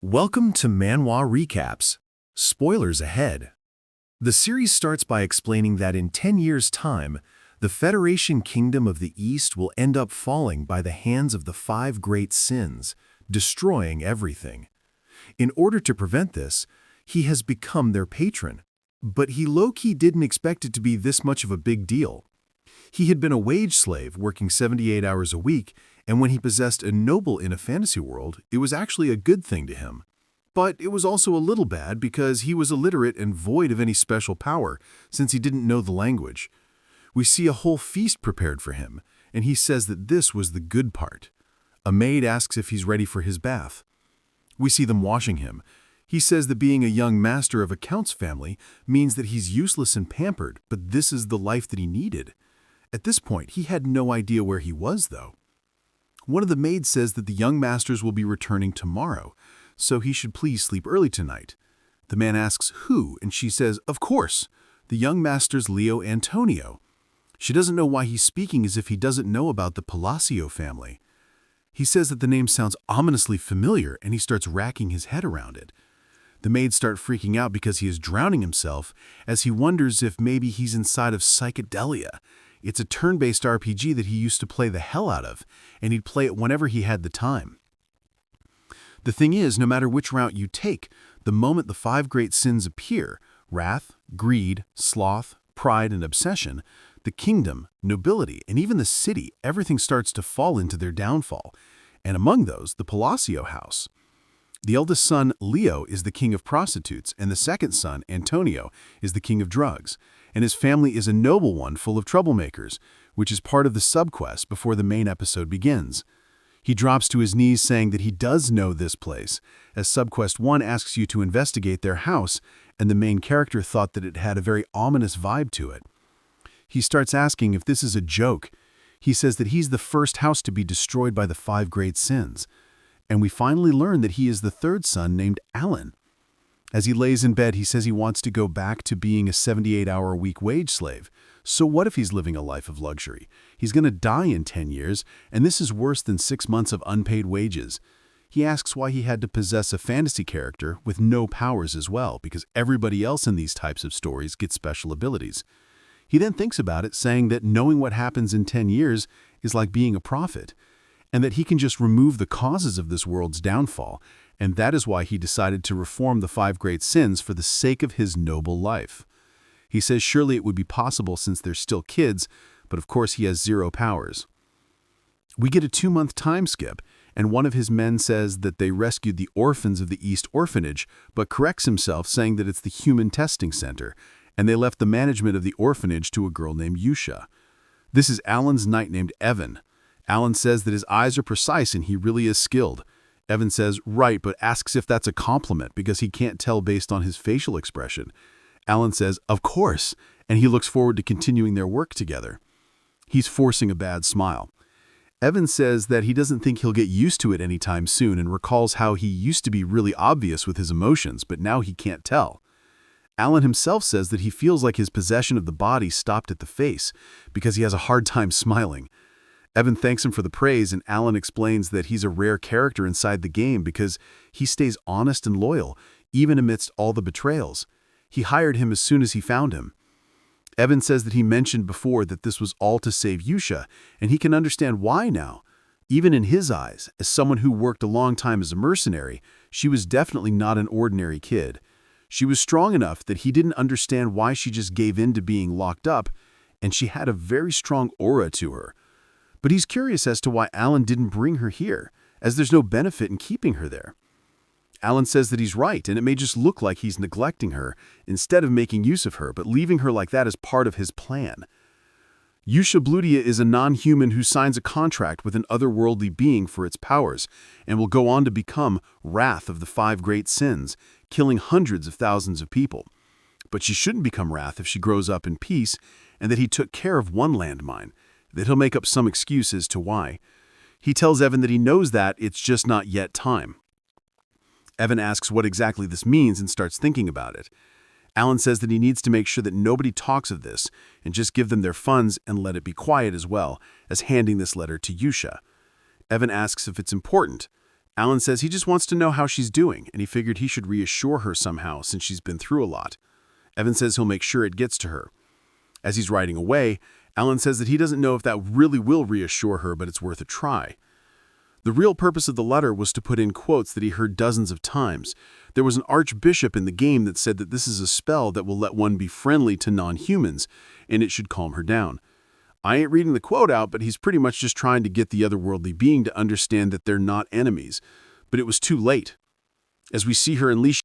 Welcome to Manhwa Recaps. Spoilers ahead. The series starts by explaining that in 10 years' time, the Federation Kingdom of the East will end up falling by the hands of the five great sins, destroying everything. In order to prevent this, he has become their patron. But he low-key didn't expect it to be this much of a big deal. He had been a wage slave working 78 hours a week, and when he possessed a noble in a fantasy world, it was actually a good thing to him. But it was also a little bad because he was illiterate and void of any special power, since he didn't know the language. We see a whole feast prepared for him, and he says that this was the good part. A maid asks if he's ready for his bath. We see them washing him. He says that being a young master of a count's family means that he's useless and pampered, but this is the life that he needed. At this point, he had no idea where he was, though. One of the maids says that the young masters will be returning tomorrow, so he should please sleep early tonight. The man asks who, and she says, of course, the young master's Leo Antonio. She doesn't know why he's speaking as if he doesn't know about the Palacio family. He says that the name sounds ominously familiar, and he starts racking his head around it. The maids start freaking out because he is drowning himself, as he wonders if maybe he's inside of Psychedelia. It's a turn-based RPG that he used to play the hell out of, and he'd play it whenever he had the time. The thing is, no matter which route you take, the moment the five great sins appear, wrath, greed, sloth, pride, and obsession, the kingdom, nobility, and even the city, everything starts to fall into their downfall, and among those, the Palacio house. The eldest son, Leo, is the king of prostitutes, and the second son, Antonio, is the king of drugs, and his family is a noble one full of troublemakers, which is part of the subquest before the main episode begins. He drops to his knees saying that he does know this place, as subquest 1 asks you to investigate their house, and the main character thought that it had a very ominous vibe to it. He starts asking if this is a joke. He says that he's the first house to be destroyed by the five great sins. And we finally learn that he is the third son named Alan. As he lays in bed, he says he wants to go back to being a 78-hour-a-week wage slave. So what if he's living a life of luxury? He's going to die in 10 years, and this is worse than 6 months of unpaid wages. He asks why he had to possess a fantasy character with no powers as well, because everybody else in these types of stories gets special abilities. He then thinks about it, saying that knowing what happens in 10 years is like being a prophet, and that he can just remove the causes of this world's downfall, and that is why he decided to reform the five great sins for the sake of his noble life. He says surely it would be possible since they're still kids, but of course he has zero powers. We get a 2-month time skip, and one of his men says that they rescued the orphans of the East Orphanage, but corrects himself saying that it's the Human Testing Center, and they left the management of the orphanage to a girl named Yusha. This is Alan's knight named Evan. Alan says that his eyes are precise and he really is skilled. Evan says, right, but asks if that's a compliment because he can't tell based on his facial expression. Alan says, of course, and he looks forward to continuing their work together. He's forcing a bad smile. Evan says that he doesn't think he'll get used to it anytime soon and recalls how he used to be really obvious with his emotions, but now he can't tell. Alan himself says that he feels like his possession of the body stopped at the face because he has a hard time smiling. Evan thanks him for the praise, and Alan explains that he's a rare character inside the game because he stays honest and loyal, even amidst all the betrayals. He hired him as soon as he found him. Evan says that he mentioned before that this was all to save Yusha, and he can understand why now. Even in his eyes, as someone who worked a long time as a mercenary, she was definitely not an ordinary kid. She was strong enough that he didn't understand why she just gave in to being locked up, and she had a very strong aura to her. But he's curious as to why Alan didn't bring her here, as there's no benefit in keeping her there. Alan says that he's right, and it may just look like he's neglecting her instead of making use of her, but leaving her like that is part of his plan. Yusha Blutia is a non-human who signs a contract with an otherworldly being for its powers, and will go on to become Wrath of the Five Great Sins, killing hundreds of thousands of people. But she shouldn't become Wrath if she grows up in peace, and that he took care of one landmine, that he'll make up some excuse as to why. He tells Evan that he knows that, it's just not yet time. Evan asks what exactly this means and starts thinking about it. Alan says that he needs to make sure that nobody talks of this and just give them their funds and let it be quiet as well as handing this letter to Yusha. Evan asks if it's important. Alan says he just wants to know how she's doing, and he figured he should reassure her somehow since she's been through a lot. Evan says he'll make sure it gets to her. As he's riding away, Alan says that he doesn't know if that really will reassure her, but it's worth a try. The real purpose of the letter was to put in quotes that he heard dozens of times. There was an archbishop in the game that said that this is a spell that will let one be friendly to non-humans, and it should calm her down. I ain't reading the quote out, but he's pretty much just trying to get the otherworldly being to understand that they're not enemies. But it was too late. As we see her unleash